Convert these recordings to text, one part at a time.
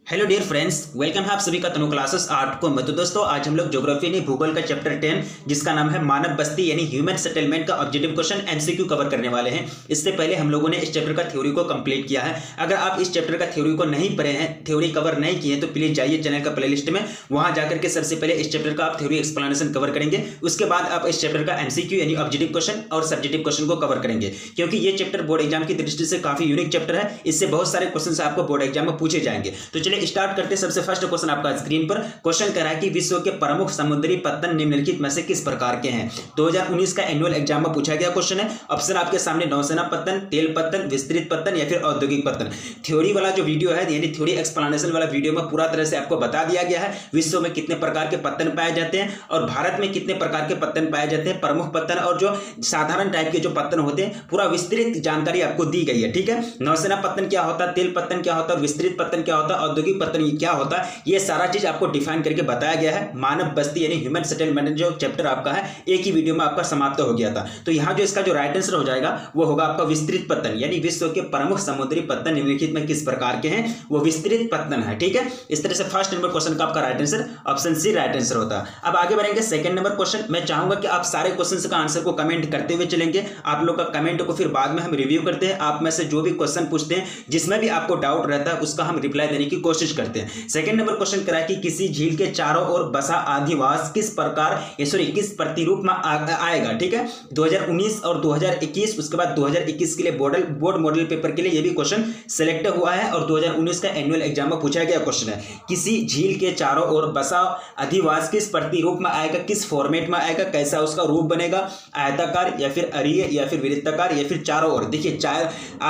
Hello dear friends, welcome है आप सभी का तनु क्लासेस 8 को में। तो दोस्तों आज हम लोग ज्योग्राफी यानी भूगोल का चैप्टर 10 जिसका नाम है मानव बस्ती यानी ह्यूमन सेटलमेंट का ऑब्जेक्टिव क्वेश्चन एमसीक्यू कवर करने वाले हैं। इससे पहले हम लोगों ने इस चैप्टर का थ्योरी को कंप्लीट किया है। अगर आप इस चैप्टर का थ्योरी को नहीं पढ़े हैं, थ्योरी कवर नहीं किए तो प्लीज जाइए चैनल का प्लेलिस्ट में, वहां जाकर के सबसे पहले इस चैप्टर का आप थ्योरी एक्सप्लेनेशन कवर करेंगे। उसके बाद आप इस चैप्टर का एमसीक्यू यानी ऑब्जेक्टिव क्वेश्चन और सब्जेक्टिव क्वेश्चन को कवर करेंगे, क्योंकि ये चैप्टर बोर्ड एग्जाम की दृष्टि से काफी यूनिक चैप्टर है। इससे बहुत सारे क्वेश्चन आपको बोर्ड एग्जाम में पूछे जाएंगे। तो चलिए स्टार्ट करते हैं। सबसे फर्स्ट क्वेश्चन आपका स्क्रीन पर क्वेश्चन कह रहा है कि विश्व के प्रमुख समुद्री पत्तन निम्नलिखित में से किस प्रकार के हैं। 2019 का एनुअल एग्जाम में पूछा गया क्वेश्चन है। ऑप्शन आपके सामने नौसेना पत्तन, तेल पत्तन, विस्तृत पत्तन या फिर औद्योगिक पत्तन। थ्योरी वाला जो वीडियो है यानी थ्योरी एक्सप्लेनेशन वाला वीडियो में पूरा तरह से आपको बता दिया गया है विश्व में कितने प्रकार के पत्तन पाए जाते हैं और भारत में कितने प्रकार के पत्तन पाए जाते हैं, प्रमुख पत्तन और जो साधारण टाइप के जो पत्तन होते हैं, पूरा विस्तृत जानकारी आपको दी गई है। ठीक है, नौसेना पत्तन क्या होता है, तेल पत्तन क्या होता है, विस्तृत पत्तन क्या होता है, औद्योगिक पत्तन क्या होता है, ये सारा चीज आपको डिफाइन करके बताया गया है। मानव बस्ती यानी ह्यूमन सेटलमेंट जो चैप्टर आपका है एक ही वीडियो में आपका समाप्त हो गया था। तो यहां जो इसका जो राइट आंसर हो जाएगा वो होगा आपका विस्तृत पत्तन, यानी विश्व के प्रमुख समुद्री पत्तन निम्नलिखित में किस प्रकार के हैं, वो विस्तृत पत्तन है। ठीक है, इस तरह से फर्स्ट नंबर क्वेश्चन का आपका right answer option C right answer होता है। अब आगे बढ़ेंगे सेकंड नंबर क्वेश्चन। मैं चाहूंगा कि आप सारे क्वेश्चन का आंसर को कमेंट करते हुए चलेंगे। आप लोग का कमेंट को फिर बाद में हम रिव्यू करते हैं। आप में से जो भी क्वेश्चन पूछते हैं जिसमें भी आपको डाउट रहता है उसका हम रिप्लाई देने की कोशिश करते हैं। सेकंड नंबर क्वेश्चन करा कि किसी झील के चारों ओर बसा आदिवास किस प्रकार किस प्रतिरूप में आएगा। ठीक है, 2019 और 2021, उसके बाद 2021 के लिए बोर्ड मॉडल पेपर के लिए ये भी क्वेश्चन सिलेक्ट हुआ है और 2019 का एनुअल एग्जाम में पूछा गया क्वेश्चन है। किसी झील के चारों ओर बसा आदिवास किस प्रतिरूप में आएगा, किस फॉर्मेट में आएगा, कैसा उसका रूप बनेगा, आयताकार या फिर अरीय या फिर वृत्ताकार या फिर चारों ओर। देखिए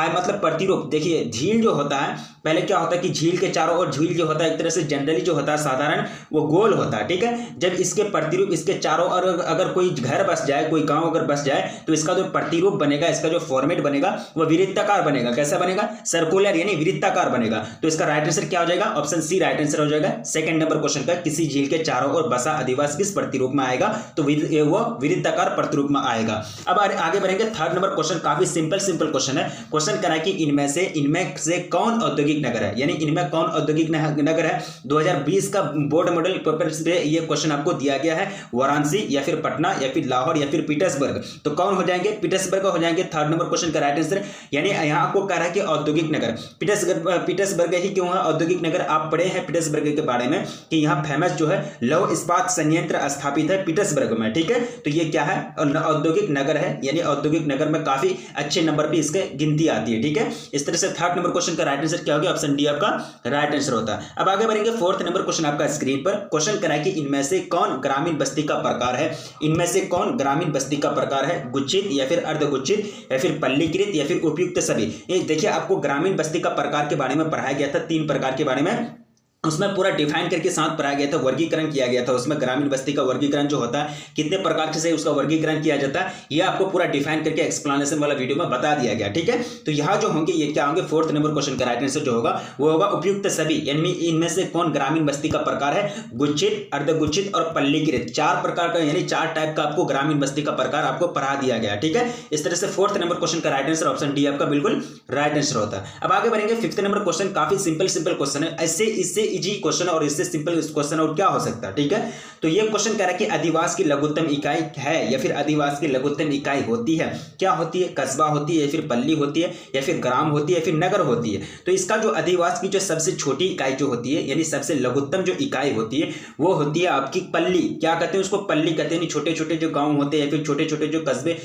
मतलब प्रतिरूप, देखिए झील जो होता है पहले क्या होता है कि झील के चारों ओर, झील जो होता है एक तरह से जनरली जो होता है साधारण वो गोल होता है। ठीक है, जब इसके प्रतिरूप इसके चारों ओर अगर कोई घर बस जाए, कोई गांव अगर बस जाए तो इसका जो प्रतिरूप बनेगा, इसका जो फॉर्मेट बनेगा वो वृत्ताकार बनेगा। कैसा बनेगा, सर्कुलर यानी वृत्ताकार बनेगा। तो इसका राइट आंसर क्या हो जाएगा, ऑप्शन सी राइट आंसर हो जाएगा सेकंड नंबर क्वेश्चन का। किसी झील के चारों ओर बसा आदिवास किस प्रतिरूप में आएगा, तो वो वृत्ताकार प्रतिरूप में आएगा। अब आगे बढ़ेंगे थर्ड नंबर क्वेश्चन। काफी सिंपल क्वेश्चन है। क्वेश्चन करा कि इनमें से कौन औद्योगिक नगर है, यानी इनमें कौन औद्योगिक नगर है। 2020 का बोर्ड मॉडल पेपर से ये क्वेश्चन आपको दिया गया है। वाराणसी या फिर पटना या फिर लाहौर या फिर पीटर्सबर्ग। तो कौन हो जाएंगे, पीटर्सबर्ग हो जाएंगे थर्ड नंबर क्वेश्चन का राइट आंसर। यानी यहां आपको कह रहा है कि औद्योगिक नगर पीटर्सबर्ग ही क्यों है औद्योगिक नगर। आप पढ़े हैं पीटर्सबर्ग के बारे में कि यहाँ फेमस जो है लौह इस्पात संयंत्र स्थापित है पीटर्सबर्ग में। ठीक है, तो ये क्या है, औद्योगिक नगर है, यानी औद्योगिक नगर में काफी अच्छे नंबर पर इसके गिनती आती है। ठीक है, इस तरह से थर्ड नंबर क्वेश्चन का राइट आंसर क्या होगा, ऑप्शन डी आपका राइट आंसर होता है। अब आगे बढ़ेंगे फोर्थ नंबर क्वेश्चन आपका स्क्रीन पर। क्वेश्चन करा कि इनमें से कौन ग्रामीण बस्ती का प्रकार है। इनमें से कौन ग्रामीण बस्ती का प्रकार है, गुच्छित या फिर अर्धगुच्छित या फिर पल्लीकृत या फिर उपयुक्त सभी। देखिए आपको ग्रामीण बस्ती का प्रकार के बारे में पढ़ाया गया था, 3 प्रकार के बारे में उसमें पूरा डिफाइन करके साथ पढ़ाया गया था, वर्गीकरण किया गया था। उसमें ग्रामीण बस्ती का वर्गीकरण जो होता है कितने प्रकार से उसका वर्गीकरण किया जाता है, ये आपको पूरा डिफाइन करके एक्सप्लेनेशन वाला वीडियो में बता दिया गया। ठीक है, तो यहाँ जो होंगे ये क्या होंगे, फोर्थ नंबर क्वेश्चन का राइट आंसर जो होगा वो होगा उपयुक्त सभी। यानी इनमें से कौन ग्रामीण बस्ती का प्रकार है, गुच्छित, अर्धगुच्छित और पल्लीकृत। 4 प्रकार का यानी 4 टाइप का आपको ग्रामीण बस्ती का प्रकार आपको पढ़ा दिया गया। ठीक है, इस तरह से फोर्थ नंबर क्वेश्चन का राइट आंसर ऑप्शन डी आपका बिल्कुल राइट आंसर होता है। अब आगे बढ़ेंगे फिफ्थ नंबर क्वेश्चन। काफी सिंपल क्वेश्चन है। इससे इजी क्वेश्चन और इससे सिंपल क्वेश्चन और क्या हो सकता है। ठीक है, तो ये क्वेश्चन कह रहा है कि आदिवास की लघुत्तम इकाई है या फिर आदिवास की लघुत्तम इकाई होती है, क्या होती है, कस्बा होती है या फिर पल्ली होती है या फिर ग्राम होती है या फिर नगर होती है। तो इसका जो आदिवास की जो सबसे छोटी इकाई जो होती है यानी सबसे लघुत्तम जो इकाई होती है वो होती है आपकी पल्ली। क्या कहते हैं उसको, पल्ली कहते हैं। छोटे छोटे जो गांव होते हैं या फिर छोटे छोटे जो कस्बे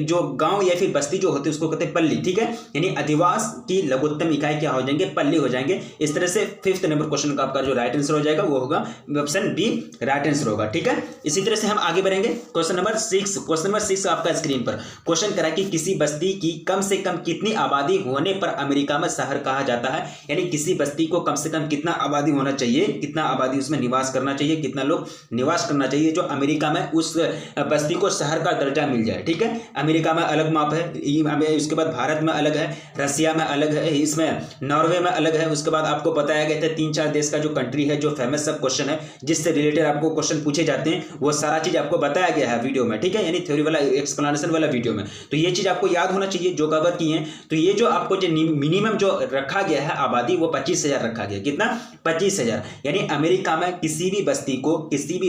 जो गांव या फिर बस्ती जो होती है उसको कहते हैं पल्ली। ठीक है, यानी आदिवास की लघुत्तम इकाई क्या हो जाएंगे, पल्ली हो जाएंगे। इस तरह से फिफ्थ नंबर क्वेश्चन का आपका जो राइट आंसर हो जाएगा वो होगा ऑप्शन बी राइट आंसर होगा। ठीक है, इसी तरह से हम आगे बढ़ेंगे क्वेश्चन नंबर 6। क्वेश्चन नंबर 6 आपका स्क्रीन पर क्वेश्चन करा कि किसी बस्ती की कम से कम कितनी आबादी होने पर अमेरिका में शहर कहा जाता है। यानी किसी बस्ती को कम से कम कितना आबादी होना चाहिए, कितना आबादी उसमें निवास करना चाहिए, कितना लोग निवास करना चाहिए जो अमेरिका में उस बस्ती को शहर का दर्जा मिल जाए। ठीक है, अमेरिका में अलग माप है, उसके बाद भारत में अलग है, रसिया में अलग है, इसमें नॉर्वे में अलग है। उसके बाद आपको बताया गया था 3-4 देश का जो कंट्री है, जो फेमस सब क्वेश्चन है जिससे रिलेटेड आपको क्वेश्चन पूछे जाते हैं, वो सारा चीज आपको बताया गया है वीडियो में, ठीक है, यानी थ्योरी वाला एक्सप्लेनेशन वाला वीडियो में। तो ये चीज आपको याद होना चाहिए जो कवर की है। तो ये जो आपको जो मिनिमम जो रखा गया है आबादी, वो 25,000 रखा गया। कितना? 25,000। यानी अमेरिका में किसी भी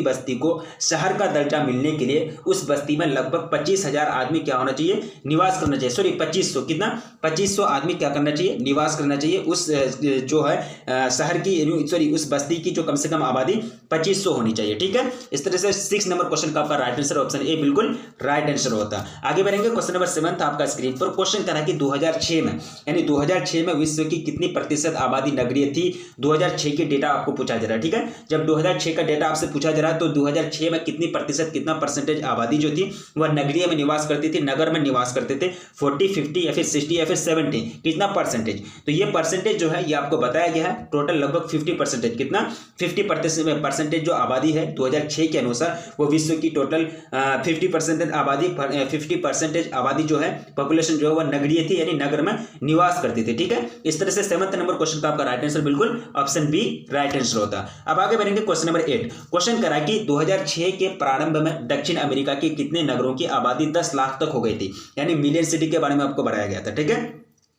बस्ती को शहर का दर्जा मिलने के लिए उस बस्ती में लगभग 25,000 आदमी क्या होना चाहिए? निवास करना चाहिए। सॉरी 2500, कितना? 2500 आदमी क्या करना चाहिए? निवास करना चाहिए उस जो है शहर की, सॉरी उस बस्ती की जो कम से कम आबादी 2500 होनी चाहिए, ठीक है। इस तरह से 6 नंबर क्वेश्चन का आपका राइट आंसर ऑप्शन ए बिल्कुल राइट आंसर होता है। आगे बढ़ेंगे, क्वेश्चन नंबर 7 आपका स्क्रीन पर। क्वेश्चन करा कि 2006 में, यानी 2006 में विश्व की कितनी प्रतिशत आबादी नगरीय थी? 2006 की डेटा आपको पूछा जा रहा है, ठीक है। जब 2006 का डेटा आपसे पूछा जा रहा है तो 2006 में कितनी प्रतिशत, कितना परसेंटेज आबादी जो थी वह नगरीय में निवास करती थी, नगर में निवास करते थे? 40, 50 या फिर 60 या फिर 70, कितना परसेंटेज? तो ये परसेंटेज जो है ये आपको बताया गया है, टोटल लगभग 50%। कितना? 50% जो आबादी है 2006 के अनुसार, वो विश्व की टोटल 50% आबादी, 50% आबादी जो है, पॉपुलेशन जो है वह नगरीय थी, यानी नगर में निवास करती थी, ठीक है। इस तरह से 7 नंबर क्वेश्चन का आपका राइट आंसर बिल्कुल ऑप्शन बी राइट आंसर होता है। अब आगे बढ़ेंगे, क्वेश्चन नंबर 8। क्वेश्चन करा कि 2006 के प्रारंभ में दक्षिण अमेरिका के कितने नगरों की आबादी 10 लाख तक हो गई थी? यानी मिलियन सिटी के बारे में आपको बताया गया था, ठीक है।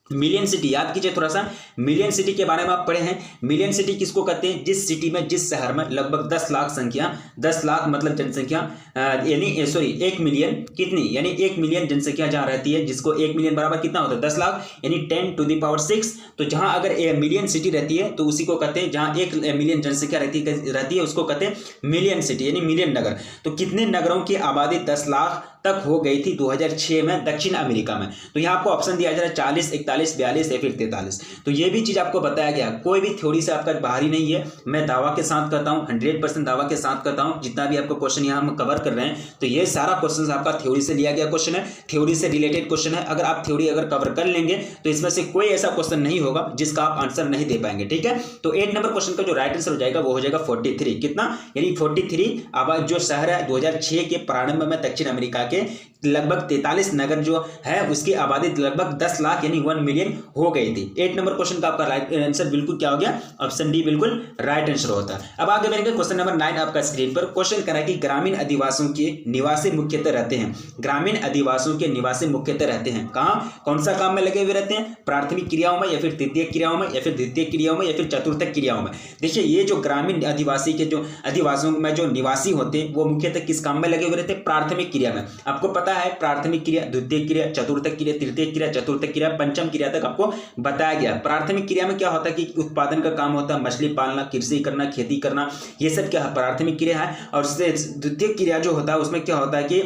मिलियन सिटी याद कीजिए थोड़ा सा, मिलियन सिटी के बारे में आप पढ़े हैं। मिलियन सिटी किसको कहते हैं? जिस सिटी में, जिस शहर में लगभग 10 लाख संख्या, 10 लाख मतलब जनसंख्या, यानी सॉरी 1 मिलियन, कितनी, यानी 1 मिलियन जनसंख्या जहां रहती है, जिसको 1 मिलियन बराबर कितना होता है? 10 लाख, यानी 10⁶। तो जहां अगर मिलियन सिटी रहती है तो उसी को कहते हैं, जहां 1 मिलियन जनसंख्या रहती है उसको कहते हैं मिलियन सिटी, यानी मिलियन नगर। तो कितने नगरों की आबादी 10 लाख तक हो गई थी 2006 में दक्षिण अमेरिका में? तो यहाँ आपको ऑप्शन दिया जा रहा है 40, 41, 42 या फिर 43। तो ये भी चीज आपको बताया गया, कोई भी थ्योरी से आपका बाहरी नहीं है। मैं दावा के साथ करता हूँ, 100% दावा के साथ करता हूँ, जितना भी आपको क्वेश्चन यहाँ हम कवर कर रहे हैं तो ये सारा क्वेश्चन आपका थ्योरी से लिया गया क्वेश्चन है, थ्योरी से रिलेटेड क्वेश्चन है। अगर आप थ्योरी अगर कवर कर लेंगे तो इसमें से कोई ऐसा क्वेश्चन नहीं होगा जिसका आप आंसर नहीं दे पाएंगे, ठीक है। तो 8 नंबर क्वेश्चन का जो राइट आंसर हो जाएगा वो हो जाएगा 43। कितना? यानी 43 आबाद जो शहर है 2006 के प्रारंभ में दक्षिण अमेरिका के लगभग 43 नगर जो है उसकी आबादी लगभग 10 लाख यानी 1 मिलियन हो गई थी। 8 नंबर क्वेश्चन का आपका राइट आंसर बिल्कुल क्या हो गया? ऑप्शन डी बिल्कुल राइट आंसर होता है। अब आगे बढ़ेंगे, क्वेश्चन नंबर 9 आपका स्क्रीन पर। क्वेश्चन करा कि ग्रामीण आदिवासियों के निवासी मुख्यतः रहते हैं, ग्रामीण आदिवासियों के निवासी मुख्यतः रहते हैं कहाँ? कौन सा काम में लगे हुए रहते हैं? प्राथमिक क्रियाओं में या फिर तृतीय क्रियाओं में या फिर द्वितीय क्रियाओं में या फिर चतुर्थक क्रियाओं में? देखिए ये जो ग्रामीण आदिवासी के जो आदिवासियों में जो निवासी होते हैं वो मुख्यतः किस काम में लगे हुए रहते हैं? प्राथमिक क्रिया में। आपको पता है प्राथमिक क्रिया, द्वितीय क्रिया, चतुर्थक क्रिया, तृतीय क्रिया, चतुर्थक क्रिया, पंचम क्रिया तक आपको बताया गया। प्राथमिक क्रिया में क्या होता है कि उत्पादन का काम होता है, मछली पालना, कृषि करना, खेती करना, ये सब क्या है? प्राथमिक क्रिया है। और द्वितीय क्रिया जो होता है उसमें क्या होता है कि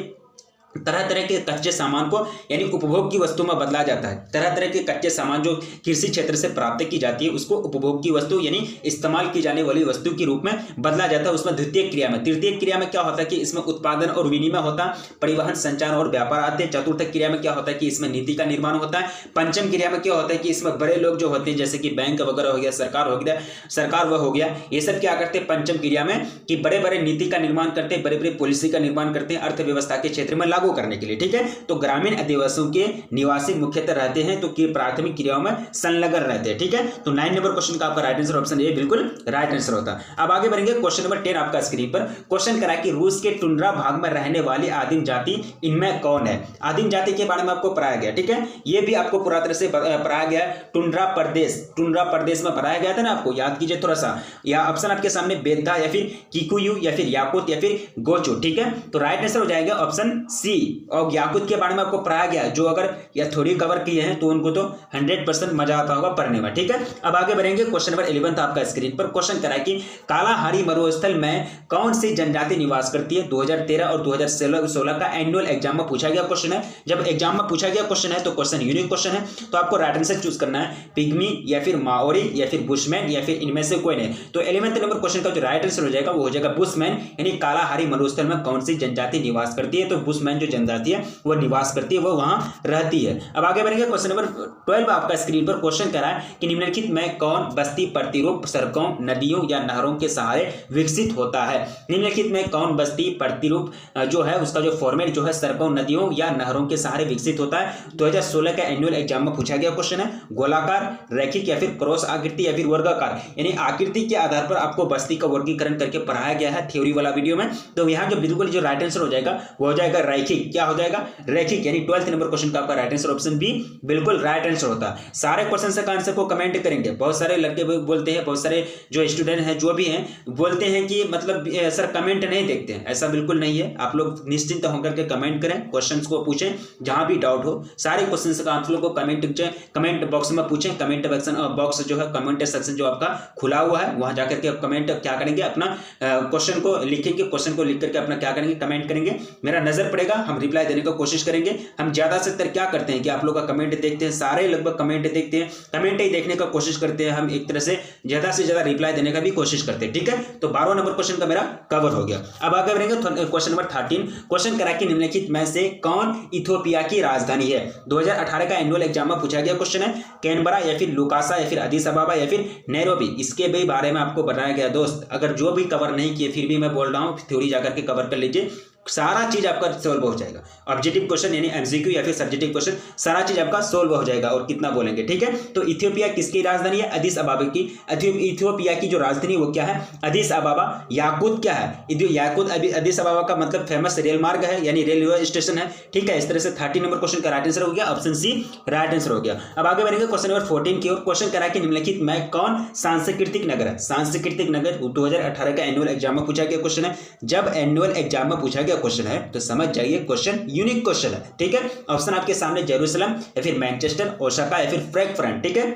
तरह तरह के कच्चे सामान को यानी उपभोग की वस्तु में बदला जाता है। तरह तरह के कच्चे सामान जो कृषि क्षेत्र से प्राप्त की जाती है उसको उपभोग की वस्तु यानी इस्तेमाल की जाने वाली वस्तु के रूप में बदला जाता है उसमें द्वितीय क्रिया में। तृतीय क्रिया में क्या होता है कि इसमें उत्पादन और विनिमय होता है, परिवहन, संचार और व्यापार आते हैं। चतुर्थ क्रिया में क्या होता है कि इसमें नीति का निर्माण होता है। पंचम क्रिया में क्या होता है कि इसमें बड़े लोग जो होते हैं जैसे कि बैंक वगैरह हो गया, सरकार वह हो गया, ये सब क्या करते हैं पंचम क्रिया में कि बड़े बड़े नीति का निर्माण करते हैं, बड़े बड़े पॉलिसी का निर्माण करते हैं अर्थव्यवस्था के क्षेत्र में लागू करने के लिए, ठीक है। तो ग्रामीण आदिवासियों के निवासी मुख्यतः रहते हैं तो कि प्राथमिक क्रियाओं में संलग्न रहते हैं, ठीक है। तो 9 नंबर क्वेश्चन का आपका राइट आंसर ऑप्शन ए बिल्कुल राइट आंसर होता है। अब आगे बढ़ेंगे क्वेश्चन नंबर 10 आपका स्क्रीन पर। क्वेश्चन करा कि रूस के टुंड्रा भाग में रहने वाली आदिम जाति इनमें कौन है? आदिम जाति के बारे में आपको पढ़ाया गया, ठीक है। ये भी आपको पूरा तरह से पढ़ाया गया। टुंड्रा प्रदेश में पढ़ाया गया था ना, आपको याद कीजिए थोड़ा सा। या ऑप्शन आपके सामने बेद्दा या फिर किकुयू या फिर याकुत या फिर गोचू, ठीक है। तो राइट आंसर हो जाएगा ऑप्शन सी। और याकुत के बारे में आपको पढ़ाया गया, जो अगर या थोड़ी कवर किए हैं तो उनको तो 100% मजा आता होगा पढ़ने में, ठीक है। अब आगे बढ़ेंगे क्वेश्चन नंबर 11 आपका स्क्रीन पर। क्वेश्चन करा कि कालाहारी मरुस्थल में कौन सी जनजाति निवास करती है? 2013 और 2016 का एनुअल एग्जाम में पूछा गया क्वेश्चन है। जब एग्जाम में पूछा गया क्वेश्चन है तो क्वेश्चन यूनिक क्वेश्चन है, तो आपको राइट आंसर चूज करना है, पिग्मी या फिर माओरी या फिर बुशमैन या फिर इनमें से कोई नहीं। तो 11वें नंबर क्वेश्चन का जो राइट आंसर हो जाएगा वो हो जाएगा बुशमैन, यानी कालाहारी मरुस्थल में कौन सी जनजाति निवास करती है? तो बुशमैन जो जनजाति है वो निवास करती है, वो वहाँ रहती है। अब आगे बढ़ेंगे, क्वेश्चन नंबर 12 आपका स्क्रीन पर क्वेश्चन करा है कि निम्नलिखित में कौन बस्ती प्रतिरूप सड़कों, नदियों या नहरों के सहारे विकसित होता है। निम्नलिखित में कौन बस्ती प्रतिरूप जो है उसका जो फॉर्मेट जो है सड़कों, नदियों या नहरों के सहारे विकसित होता है। 2016 का एनुअल एग्जाम में पूछा गया क्वेश्चन है। गोलाकार, रैखिक या फिर क्रॉस आकृति या फिर वर्गाकार, यानी आकृति के आधार पर आपको बस्ती का वर्गीकरण करके पढ़ाया गया है थ्योरी वाला वीडियो में। तो यहाँ जो बिल्कुल जो राइट आंसर हो जाएगा वो हो जाएगा रैखिक। क्या हो जाएगा? रैखिक, यानी 12th नंबर क्वेश्चन का आपका राइट आंसर ऑप्शन बी बिल्कुल राइट आंसर होता है। सारे क्वेश्चन का आंसर को कमेंट करेंगे। बहुत सारे लड़के बोलते हैं, बहुत सारे जो स्टूडेंट हैं जो भी हैं बोलते हैं कि मतलब सर कमेंट नहीं देखते हैं। ऐसा बिल्कुल नहीं है। आप लोग निश्चिंत होकर के कमेंट करें, क्वेश्चंस को पूछें, जहां भी डाउट हो सारे क्वेश्चंस का आंसर को कमेंट बॉक्स में पूछें। कमेंट बॉक्स जो है कमेंट सेक्शन जो आपका खुला हुआ है, वहां जाकर के कमेंट क्या करेंगे, अपना क्वेश्चन को लिखेंगे। क्वेश्चन को लिख करके अपना क्या करेंगे, कमेंट करेंगे। मेरा नजर पड़ेगा, हम रिप्लाई देने की कोशिश करेंगे। हम ज्यादा से ज्यादा क्या करते हैं कि आप लोग का कमेंट देखते हैं, सारे लगभग कमेंट देखते हैं, कमेंट ही देखने का कोशिश करते हैं। हम एक तरह से ज्यादा रिप्लाई देने का भी कोशिश करते हैं। ठीक है, तो 12 नंबर क्वेश्चन का मेरा कवर हो गया। अब आगे बढ़ेंगे क्वेश्चन नंबर 13। क्वेश्चन करा कि निम्नलिखित में से कौन इथियोपिया की राजधानी है। 2018 का एनुअल एग्जाम में पूछा गया क्वेश्चन है। कैनबरा या फिर लुकासा या फिर अदीस अबाबा या फिर नैरोबी, इसके भी बारे में आपको बताया गया। दोस्त अगर जो भी कवर नहीं किए फिर भी मैं बोल रहा हूं थ्योरी जाकर के कवर कर लीजिए, सारा चीज आपका सोल्व हो जाएगा। ऑब्जेक्टिव क्वेश्चन यानी एमसीक्यू या फिर सब्जेक्टिव क्वेश्चन सारा चीज आपका सोल्व हो जाएगा। और कितना बोलेंगे, ठीक है। तो इथियोपिया किसकी राजधानी है? अदीस अबाबा की। इथियोपिया की जो राजधानी वो क्या है? अदीस अबाबा। याकूत क्या है? याकूत अदीस अबाबा का मतलब फेमस रेल मार्ग है, यानी रेलवे स्टेशन है। ठीक है, इस तरह से 13 नंबर क्वेश्चन का राइट आंसर हो गया, ऑप्शन सी राइट आंसर हो गया। अब आगे बढ़ेंगे क्वेश्चन नंबर 14 की ओर। क्वेश्चन करा कि निम्नलिखित में कौन सांस्कृतिक नगर है। सांस्कृतिक नगर 2018 का एनुअल एग्जाम में पूछा गया क्वेश्चन है। जब एनुअल एग्जाम में पूछा गया क्वेश्चन है तो समझ जाइए क्वेश्चन यूनिक क्वेश्चन है। ठीक है, ऑप्शन आपके सामने जेरूसलम या फिर मैनचेस्टर, ओसाका या फिर फ्रैंकफर्ट। ठीक है,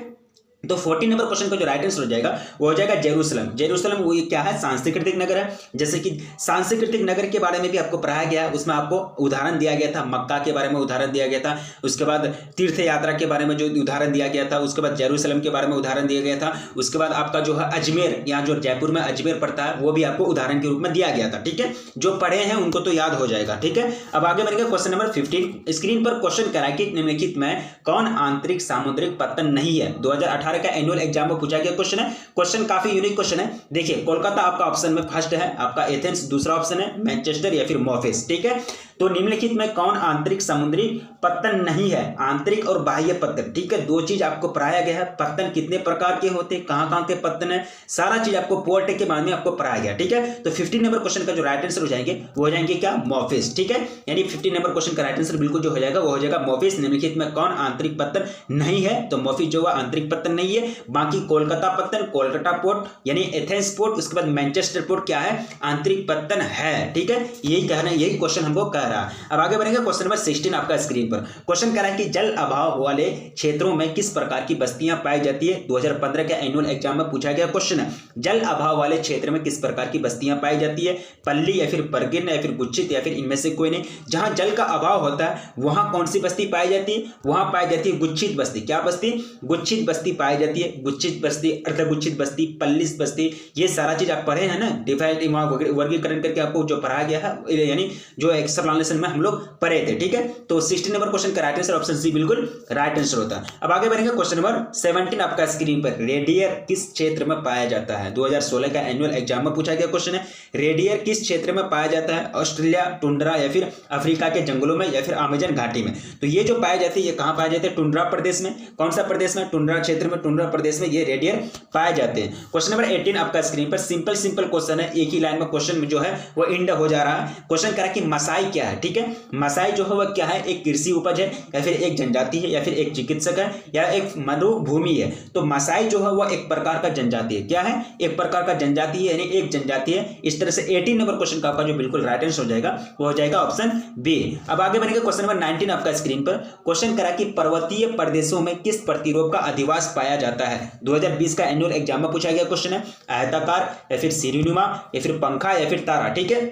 तो 14 नंबर क्वेश्चन का जो राइट आंसर हो जाएगा वो हो जाएगा जेरूसलम। जेरूसलम वो क्या है? सांस्कृतिक नगर है। जैसे कि सांस्कृतिक नगर के बारे में भी आपको पढ़ाया गया, उसमें आपको उदाहरण दिया गया था, मक्का के बारे में उदाहरण दिया गया था, उसके बाद तीर्थ यात्रा के बारे में जो उदाहरण दिया गया था, उसके बाद जेरूसलम के बारे में उदाहरण दिया गया था, उसके बाद आपका जो है अजमेर, यहाँ जो जयपुर में अजमेर पड़ता है वो भी आपको उदाहरण के रूप में दिया गया था। ठीक है, जो पढ़े हैं उनको तो याद हो जाएगा। ठीक है, अब आगे बढ़ेंगे क्वेश्चन नंबर 15। स्क्रीन पर क्वेश्चन करा कि निम्नलिखित में कौन आंतरिक सामुद्रिक पतन नहीं है। 2018 का एनुअल एग्जाम में पूछा गया क्वेश्चन है। क्वेश्चन काफी यूनिक क्वेश्चन है। देखिए, कोलकाता आपका ऑप्शन में फर्स्ट है, आपका एथेंस दूसरा ऑप्शन है, मैनचेस्टर या फिर मोफेस। ठीक है, तो निम्नलिखित में कौन आंतरिक समुद्री पतन नहीं है। आंतरिक और बाह्य पतन, ठीक है, दो चीज आपको पढ़ाया गया है। पतन कितने प्रकार के होते हैं, कहां के पतन है, सारा चीज आपको पोर्ट के बारे में आपको पढ़ाया गया। ठीक है, तो 15 नंबर क्वेश्चन का जो राइट आंसर हो जाएंगे वो हो जाएंगे क्या? मोफेस। ठीक है, यानी 15 नंबर क्वेश्चन का राइट आंसर बिल्कुल जो हो जाएगा वो हो जाएगा मोफेस। निम्नलिखित में कौन आंतरिक पतन नहीं है, तो मोफेस जो है आंतरिक पतन नहीं है। बाकी कोलकाता पतन, कोलकाता पोर्ट यानी एथेंस पोर्ट, उसके बाद मैनचेस्टर पोर्ट क्या है? आंतरिक पतन है। ठीक है, यही कहना, यही क्वेश्चन हमको कह रहा है। अब आगे बढ़ेंगे क्वेश्चन नंबर 16 आपका स्क्रीन पर। क्वेश्चन कह रहा है कि जल अभाव वाले क्षेत्रों में किस प्रकार की बस्तियां पाई जाती है। 2015 के एनुअल एग्जाम में पूछा गया क्वेश्चन है। जल अभाव वाले क्षेत्र में किस प्रकार की बस्तियां पाई जाती है। पल्ली या फिर परगिन या फिर गुच्छित या फिर इनमें से कोई नहीं। जहां जल का अभाव होता है वहां कौन सी बस्ती पाई जाती है? वहां पाई जाती है गुच्छित बस्ती। क्या बस्ती? गुच्छित बस्ती पाई जाती है। गुच्छित बस्ती, अर्धगुच्छित बस्ती, पल्लिस बस्ती, ये सारा चीज आप पढ़े हैं ना, डिफाइंड वर्गीकरण करके आपको जो पढ़ाया गया है, यानी जो एक्सप्लेनेशन में हम लोग पढ़े थे। ठीक है, तो 16 नंबर क्वेश्चन का राइट आंसर ऑप्शन सी बिल्कुल राइट आंसर होता है। अब आगे बढ़ेंगे क्वेश्चन नंबर 17 आपका स्क्रीन पर। रेडियर किस क्षेत्र में पाया जाता है। 2016 का एनुअल एग्जाम में पूछा गया क्वेश्चन है। रेडियर किस क्षेत्र में पाया जाता है। ऑस्ट्रेलिया, टुंड्रा या फिर अफ्रीका के जंगलों में या फिर अमेजन घाटी में। तो ये जो पाया जाती है ये कहां पाया जाते हैं? टुंड्रा प्रदेश में। कौन सा प्रदेश में? टुंड्रा क्षेत्र में, टुंड्रा प्रदेश में ये रेडियर पाए जाते हैं। क्वेश्चन नंबर 18 आपका स्क्रीन पर। सिंपल क्वेश्चन है, एक ही लाइन में क्वेश्चन में जो है वो इंड हो जा रहा है। क्वेश्चन करा कि मसाई क्या है। ठीक है, मसाई जो है वह क्या है? एक कृषि उपज है या फिर एक जनजाति है या फिर एक चिकित्सक है या एक मरुभूमि है। तो मसाई जो है वह एक प्रकार का जनजाति है। क्या है? एक प्रकार का जनजाति है, यानी एक जनजाति है। इस तरह से 18 नंबर क्वेश्चन का आपका जो बिल्कुल राइट आंसर हो जाएगा वो हो जाएगा ऑप्शन बी। अब आगे बढ़ेंगे क्वेश्चन नंबर 19 आपका स्क्रीन पर। क्वेश्चन करा कि पर्वतीय प्रदेशों में किस प्रतिरूप का अधिवास पाया जाता है। 2020 का एनुअल एग्जाम में पूछा गया क्वेश्चन है। आयताकार या फिर सिरनुमा या फिर पंखा या फिर तारा। ठीक है,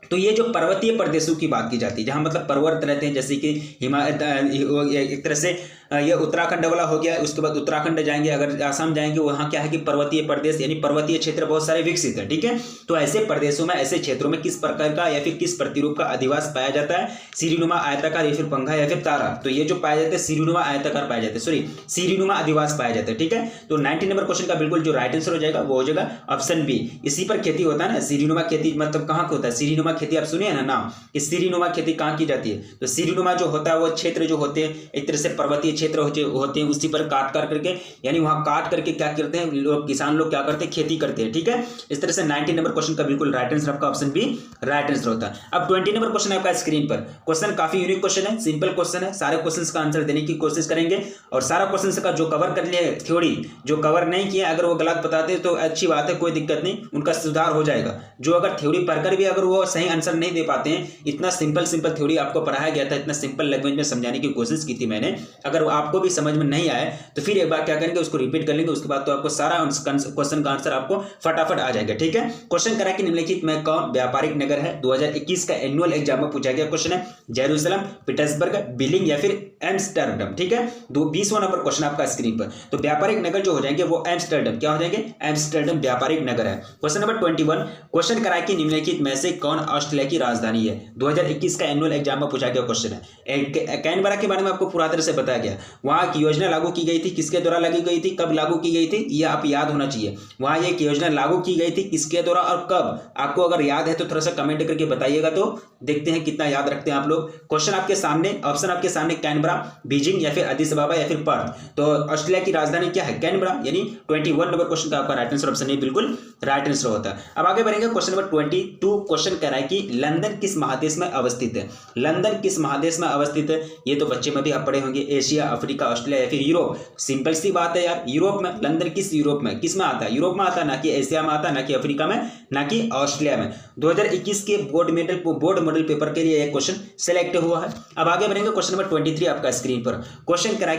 तो ये जो पर्वतीय प्रदेशों की बात की जाती है, जहां मतलब पर्वत रहते हैं, जैसे कि एक तरह से ये उत्तराखंड वाला हो गया। उसके बाद उत्तराखंड जाएंगे, अगर आसाम जाएंगे वहाँ क्या है कि पर्वतीय प्रदेश यानी पर्वतीय क्षेत्र बहुत सारे विकसित है, ठीक है। तो ऐसे प्रदेशों में, ऐसे क्षेत्रों में किस प्रकार का या फिर किस प्रतिरूप का अधिवास पाया जाता है? सीढ़ीनुमा, आयताकार या फिर पंखा या फिर तारा। तो ये जो पाया जाता है सीढ़ीनुमा आयताकार पाया जाता है, सॉरी सीढ़ीनुमा अधिवास पाया जाता है, ठीक है। तो 19 नंबर क्वेश्चन का बिल्कुल जो राइट आंसर हो जाएगा वो हो जाएगा ऑप्शन बी। इसी पर खेती होता है ना, सीढ़ीनुमा खेती, मतलब कहाँ होता है सीढ़ीनुमा खेती? आप सुनिए ना नाम कि सीढ़ीनुमा खेती कहाँ की जाती है। तो सीढ़ीनुमा जो होता है वो क्षेत्र जो होते हैं एक तरह से पर्वतीय क्षेत्र होते हैं, उसी पर काट करके यानी वहां काट करके क्या करते हैं लोग, किसान लोग क्या करते हैं, खेती करते हैं, ठीक है। इस तरह से 19 नंबर क्वेश्चन का बिल्कुल राइट आंसर आपका ऑप्शन बी राइट आंसर होता है। अब 20 नंबर क्वेश्चन है आपका स्क्रीन पर। क्वेश्चन काफी यूनिक क्वेश्चन है, सिंपल क्वेश्चन है, सारे क्वेश्चंस का आंसर देने की कोशिश करेंगे और सारा क्वेश्चन का जो कवर कर लिया थ्योरी जो कवर नहीं किया अगर वो गलत बताते तो अच्छी बात है, कोई दिक्कत नहीं, उनका सुधार हो जाएगा। जो अगर थ्योरी पढ़कर भी अगर वो सही आंसर नहीं दे पाते हैं, इतना सिंपल थ्योरी आपको पढ़ाया गया था, इतना सिंपल लैंग्वेज में समझाने की कोशिश की थी मैंने, अगर आपको भी समझ में नहीं आया तो फिर एक बार क्या करेंगे उसको रिपीट कर लेंगे, उसके बाद तो आपको सारा क्वेश्चन का आंसर आपको फटाफट आ जाएगा, ठीक है। क्वेश्चन करा कि निम्नलिखित में कौन व्यापारिक नगर है? 2021 का एनुअल एग्जाम में पूछा गया क्वेश्चन है। जेरूसलम, पीटर्सबर्ग, बिलिंग या फिर एम्स्टर्डम, ठीक है। 20वां नंबर क्वेश्चन आपका स्क्रीन पर। तो व्यापारिक नगर जो हो जाएंगे वो एम्स्टर्डम, क्या हो जाएंगे? एम्स्टर्डम व्यापारिक नगर है। क्वेश्चन नंबर 21, क्वेश्चन करा कि निम्नलिखित में से कौन ऑस्ट्रेलिया की राजधानी है? 2021 का एनुअल एग्जाम में पूछा गया क्वेश्चन है। कैनबरा के बारे में आपको पूरा तरह से बताया गया, वहां की योजना लागू की गई थी, किसके द्वारा लागू गई थी, कब लागू की गई थी, ये आप याद होना चाहिए। वहां एक योजना लागू की गई थी, किसके द्वारा और कब, आपको अगर याद है तो थोड़ा सा कमेंट करके बताइएगा, तो देखते हैं कितना याद रखते हैं आप लोग। क्वेश्चन आपके सामने, ऑप्शन आपके सामने, कैनबरा, बीजिंग या फिर अदिस अबाबा या फिर पर्थ। तो ऑस्ट्रेलिया की राजधानी क्या है? कैनबरा, यानी 21 नंबर क्वेश्चन का आपका राइट आंसर ऑप्शन ए बिल्कुल राइट आंसर होता है। अब आगे बढ़ेंगे क्वेश्चन नंबर 22। क्वेश्चन कह रहा है कि लंदन किस महादेश में अवस्थित है? लंदन किस महादेश में अवस्थित है? ये तो बच्चे में भी आप पढ़े होंगे, एशिया, अफ्रीका, ऑस्ट्रेलिया या फिर यूरोप। सिंपल सी बात है यार, यूरोप में। लंदन किस यूरोप में, किस में आता है? यूरोप में आता है, ना कि एशिया में आता है, ना कि अफ्रीका में, ना कि ऑस्ट्रेलिया में। 2021 के बोर्ड मॉडल पेपर के लिए एक क्वेश्चन सेलेक्ट हुआ है। अब आगे बढ़ेंगे क्वेश्चन नंबर 23 आपका स्क्रीन पर। क्वेश्चन करा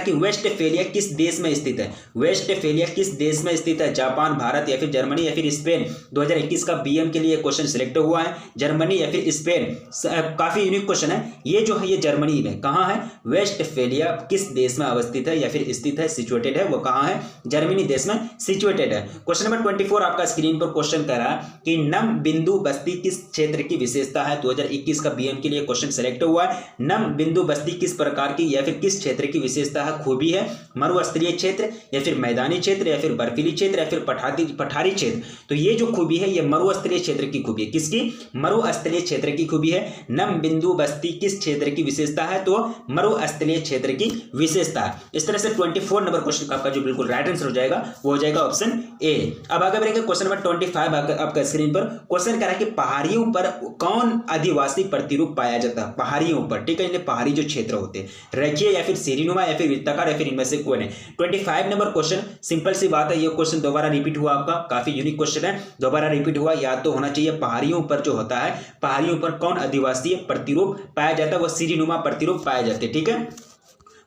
कि वेस्टफेलिया किस देश में स्थित है? वेस्टफेलिया किस देश में स्थित है? जापान, भारत या फिर जर्मनी या फिर स्पेन। 2021 का बीएम के लिए क्वेश्चन सिलेक्ट हुआ है, जर्मनी या फिर स्पेन। काफी यूनिक क्वेश्चन है ये, जो है ये जर्मनी में कहाँ है? वेस्टफेलिया किस देश में अवस्थित है या फिर स्थित है, सिचुएटेड है, वो कहाँ है? जर्मनी देश में सिचुएटेड है। क्वेश्चन नंबर 24 आपका स्क्रीन पर क्वेश्चन कह रहा है कि नम बिंदु बस्ती किस क्षेत्र की विशेषता है? 2021 का बीएम के लिए क्वेश्चन सेलेक्ट हुआ है। नम बिंदु बस्ती किस प्रकार की या फिर किस क्षेत्र की विशेषता है, खूबी है? मरुस्थलीय क्षेत्र या फिर मैदानी क्षेत्र या फिर बर्फीली क्षेत्र या फिर पठारी क्षेत्र। तो ये जो खूबी है ये मरुस्थलीय क्षेत्र की खूबी है। किसकी? मरुस्थलीय क्षेत्र की खूबी है। नम बिंदु बस्ती किस क्षेत्र की विशेषता है? तो मरुस्थलीय क्षेत्र की विशेषता है। इस तरह से 24 नंबर क्वेश्चन आपका जो बिल्कुल राइट आंसर हो जाएगा वो हो जाएगा ऑप्शन ए। अब आगे बढ़ेंगे क्वेश्चन नंबर 25 आपका स्क्रीन पर। क्वेश्चन कह रहा है कि पहाड़ियों पर कौन आदिवासी प्रतिरूप पाया जाता है? पहाड़ियों पर, ठीक है, पहाड़ी जो क्षेत्र होते हैं, रेखीय या फिर सीढ़ीनुमा या फिर वृत्ताकार या फिर इनमें से कोई नहीं। 25 नंबर क्वेश्चन, सिंपल सी बात है, ये क्वेश्चन दोबारा रिपीट हुआ आपका, काफी यूनिक क्वेश्चन है, दोबारा रिपीट हुआ, याद तो होना चाहिए। पहाड़ियों पर जो होता है, पहाड़ियों पर कौन आदिवासी प्रतिरूप पाया जाता है? वो सीढ़ीनुमा प्रतिरूप पाए जाते हैं, ठीक है।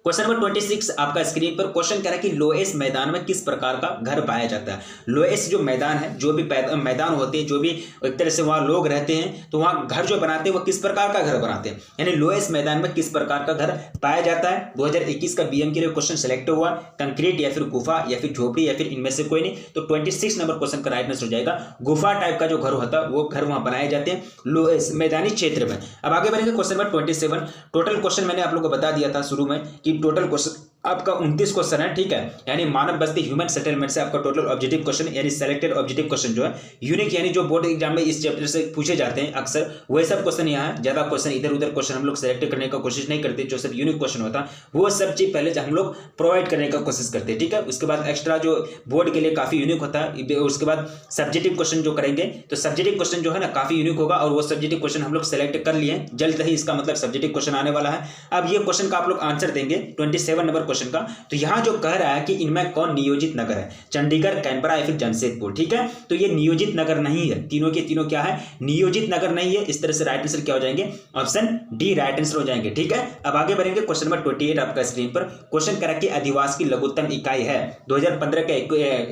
क्वेश्चन नंबर 26 आपका स्क्रीन पर। क्वेश्चन कह रहा है कि लोएस मैदान में किस प्रकार का घर पाया जाता है? लोएस जो मैदान है, जो भी मैदान होते हैं, जो भी एक तरह से वहां लोग रहते हैं, तो वहां घर जो बनाते हैं वो किस प्रकार का घर बनाते हैं, यानी लोएस मैदान में किस प्रकार का घर पाया जाता है? 2021 का बीएम के लिए क्वेश्चन सेलेक्ट हुआ, कंक्रीट या फिर गुफा या फिर झोपड़ी या फिर इनमें से कोई नहीं। तो 26 नंबर क्वेश्चन का राइट आंसर हो जाएगा गुफा टाइप का जो घर होता है वो घर वहां बनाए जाते हैं लोएस मैदानी क्षेत्र में। अब आगे बढ़ेंगे क्वेश्चन नंबर 27। टोटल क्वेश्चन मैंने आप लोग को बता दिया था शुरू में कि टोटल क्वेश्चन आपका 29 क्वेश्चन है, ठीक है, यानी मानव बस्ती ह्यूमन सेटलमेंट से आपका टोटल ऑब्जेक्टिव क्वेश्चन यानी सेलेक्टेड ऑब्जेक्टिव क्वेश्चन जो है यूनिक, यानी जो बोर्ड एग्जाम में इस चैप्टर से पूछे जाते हैं अक्सर, वही सब क्वेश्चन यहाँ है। ज्यादा क्वेश्चन इधर उधर क्वेश्चन हम लोग सेलेक्ट करने का कोशिश नहीं करते, जो सब यूनिक क्वेश्चन होता है वो सब चीज पहले हम लोग प्रोवाइड करने का कोशिश करते हैं, ठीक है। उसके बाद एक्स्ट्रा जो बोर्ड के लिए काफी यूनिक होता है, उसके बाद सब्जेक्टिव क्वेश्चन जो करेंगे, तो सब्जेक्टिव क्वेश्चन जो है ना काफी यूनिक होगा, और वो सब्जेक्टिव क्वेश्चन हम लोग सेलेक्ट कर लिए जल्द ही, इसका मतलब सब्जेक्टिव क्वेश्चन आने वाला है। अब ये क्वेश्चन का आप लोग आंसर देंगे। 27 नंबर क्वेश्चन का। तो यहाँ जो कह रहा है कि इनमें कौन नियोजित नगर है, चंडीगढ़, कैनबरा या फिर जमशेदपुर। ठीक है, तो ये नियोजित नगर नहीं है, तीनों के तीनों क्या है, नियोजित नगर नहीं है। इस तरह से राइट आंसर क्या हो जाएंगे, ऑप्शन डी राइट आंसर हो जाएंगे। ठीक है, अब आगे बढ़ेंगे क्वेश्चन नंबर 28 आपका स्क्रीन पर। क्वेश्चन करा कि अधिवास की लघुत्तम इकाई है। 2015 के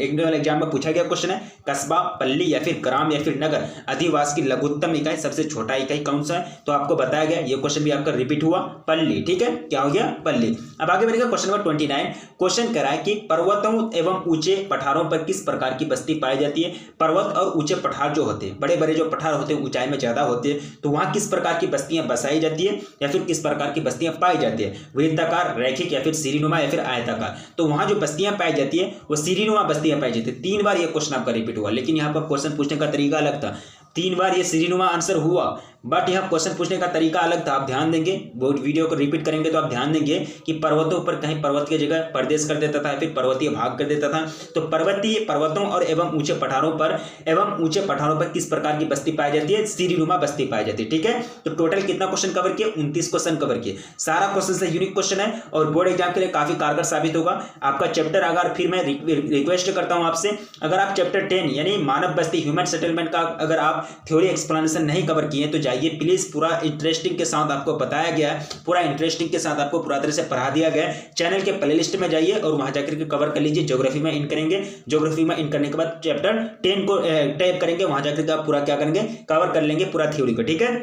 एनुअल एग्जाम में पूछा गया क्वेश्चन है, कस्बा, पल्ली या फिर ग्राम या फिर नगर, अधिवास की लघुत्तम इकाई सबसे छोटा इकाई कौन सा है? तो आपको बताया गया, ये क्वेश्चन भी आपका रिपीट हुआ, पल्ली। ठीक है, क्या हो गया, पल्ली। अब आगे बढ़ेगा क्वेश्चन नंबर 29। क्वेश्चन करा है कि पर्वतों एवं ऊंचे पठारों पर किस प्रकार की बस्ती पाई जाती है। पर्वत और ऊंचे पठार जो होते हैं, बड़े बड़े जो पठार होते हैं, ऊंचाई में ज्यादा होते हैं, तो वहां किस प्रकार की बस्तियां बसाई जाती है या फिर किस प्रकार की बस्तियां पाई जाती है, वृत्ताकार, रैखिक या फिर सीढ़ीनुमा या फिर आयताकार। तो वहां जो बस्तियां पाई जाती है वो सीढ़ीनुमा बस्तियां पाई जाती है। 3 बार ये क्वेश्चन आपका रिपीट हुआ, लेकिन यहाँ पर क्वेश्चन पूछने का तरीका अलग था। 3 बार ये सीढ़ीनुमा आंसर हुआ, बट यहाँ क्वेश्चन पूछने का तरीका अलग था। आप ध्यान देंगे, बहुत वीडियो को रिपीट करेंगे तो आप ध्यान देंगे कि पर्वतों पर कहीं पर्वत की जगह प्रदेश कर देता था, फिर पर्वतीय भाग कर देता था। तो पर्वतों और एवं ऊंचे पठारों पर किस प्रकार की बस्ती पाई जाती है, सीढ़ीनुमा बस्ती पाई जाती है। ठीक है, तो टोटल कितना क्वेश्चन कवर किए, 29 क्वेश्चन कवर किए। सारा क्वेश्चन से यूनिक क्वेश्चन है और बोर्ड एग्जाम के लिए काफी कारगर साबित होगा आपका चैप्टर। अगर फिर मैं रिक्वेस्ट करता हूं आपसे, अगर आप चैप्टर 10 यानी मानव बस्ती ह्यूमन सेटलमेंट का अगर आप थ्योरी एक्सप्लेनेशन नहीं कवर किए तो जाइए प्लीज, पूरा इंटरेस्टिंग के साथ आपको बताया गया है, पूरा इंटरेस्टिंग के साथ आपको पूरा तरह से पढ़ा दिया गया है। चैनल के प्लेलिस्ट में जाइए और वहां जाकर के कवर कर लीजिए। ज्योग्राफी में इन करेंगे, ज्योग्राफी में इन करने के बाद चैप्टर 10 को टैप करेंगे, वहां जाकर के आप पूरा क्या करेंगे, कवर कर लेंगे पूरा थ्योरी को। ठीक है,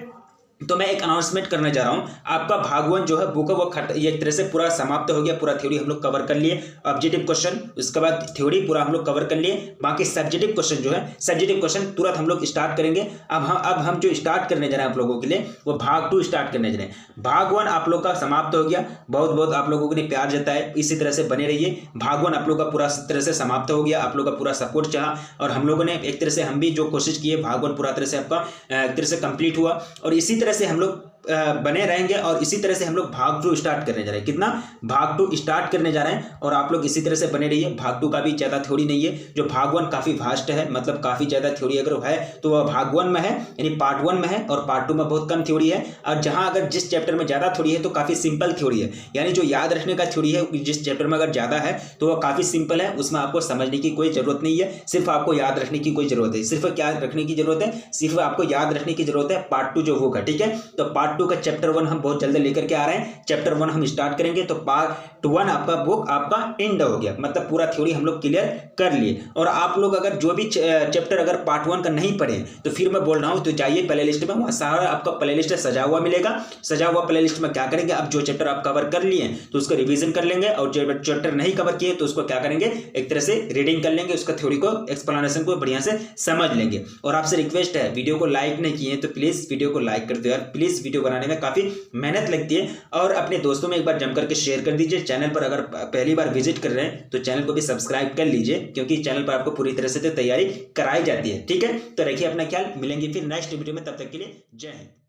तो मैं एक अनाउंसमेंट करने जा रहा हूं, आपका भाग 1 जो है बुक वो ये एक तरह से पूरा समाप्त हो गया। पूरा थ्योरी हम लोग कवर कर लिए, ऑब्जेक्टिव क्वेश्चन, उसके बाद थ्योरी पूरा हम लोग कवर कर लिए। बाकी सब्जेक्टिव क्वेश्चन जो है, सब्जेक्टिव क्वेश्चन तुरंत हम लोग स्टार्ट करेंगे। अब हम जो स्टार्ट करने जा रहे हैं आप लोगों के लिए, वो भाग 2 स्टार्ट करने जा रहे हैं। भाग 1 आप लोग का समाप्त हो गया, बहुत बहुत आप लोगों ने प्यार जताया, इसी तरह से बने रहिए। भाग 1 आप लोग का पूरा तरह से समाप्त हो गया, आप लोग का पूरा सपोर्ट चाहा और हम लोगों ने एक तरह से, हम भी जो कोशिश किए, भाग 1 पूरा तरह से आपका एक तरह से कंप्लीट हुआ और इसी तरह से हम लोग बने रहेंगे और इसी तरह से हम लोग भाग 2 स्टार्ट करने जा रहे हैं। कितना, भाग 2 स्टार्ट करने जा रहे हैं और आप लोग इसी तरह से बने रहिए। भाग 2 का भी ज्यादा थ्योरी नहीं है, जो भाग 1 काफी वास्ट है, मतलब काफी ज्यादा थ्योरी अगर है तो वह भाग 1 में है, यानी पार्ट 1 में है, और पार्ट 2 में बहुत कम थ्योरी है। और जहां अगर जिस चैप्टर में ज्यादा थ्योरी है तो काफी सिंपल थ्योरी है, यानी जो याद रखने का थ्योरी है जिस चैप्टर में अगर ज्यादा है तो वह काफी सिंपल है, उसमें आपको समझने की कोई जरूरत नहीं है, सिर्फ आपको याद रखने की कोई जरूरत है। सिर्फ क्या रखने की जरूरत है, सिर्फ आपको याद रखने की जरूरत है पार्ट 2 जो होगा। ठीक है, तो पार्ट 2 का चैप्टर 1 बहुत जल्दी लेकर के आ रहे हैं। चैप्टर 1 हम स्टार्ट करेंगे तो पार्ट 1 आपका बुक आपका एंड हो गया, मतलब पूरा थ्योरी हम लोग क्लियर कर लिए। और आप लोग अगर जो भी चैप्टर अगर पार्ट 1 का नहीं पढ़े तो फिर मैं बोल रहा हूं तो जाइए प्लेलिस्ट में, वहां सारा आपका प्लेलिस्ट सजा हुआ मिलेगा। सजा हुआ प्लेलिस्ट में क्या करेंगे, अब जो चैप्टर आप कवर कर लिए तो उसको रिवीजन कर लेंगे और जो चैप्टर नहीं कवर किए तो उसको क्या करेंगे, एक तरह से रीडिंग कर लेंगे, उसका थ्योरी को एक्सप्लेनेशन को बढ़िया से समझ लेंगे। और आपसे रिक्वेस्ट है, वीडियो को लाइक नहीं किए तो प्लीज वीडियो को लाइक कर दो यार, प्लीज वीडियो बनाने में काफी मेहनत लगती है। और अपने दोस्तों में एक बार जम करके शेयर कर दीजिए। चैनल पर अगर पहली बार विजिट कर रहे हैं तो चैनल को भी सब्सक्राइब कर लीजिए, क्योंकि चैनल पर आपको पूरी तरह से तैयारी कराई जाती है। ठीक है, तो रखिए अपना ख्याल, मिलेंगे फिर नेक्स्ट वीडियो में, तब तक के लिए जय हिंद।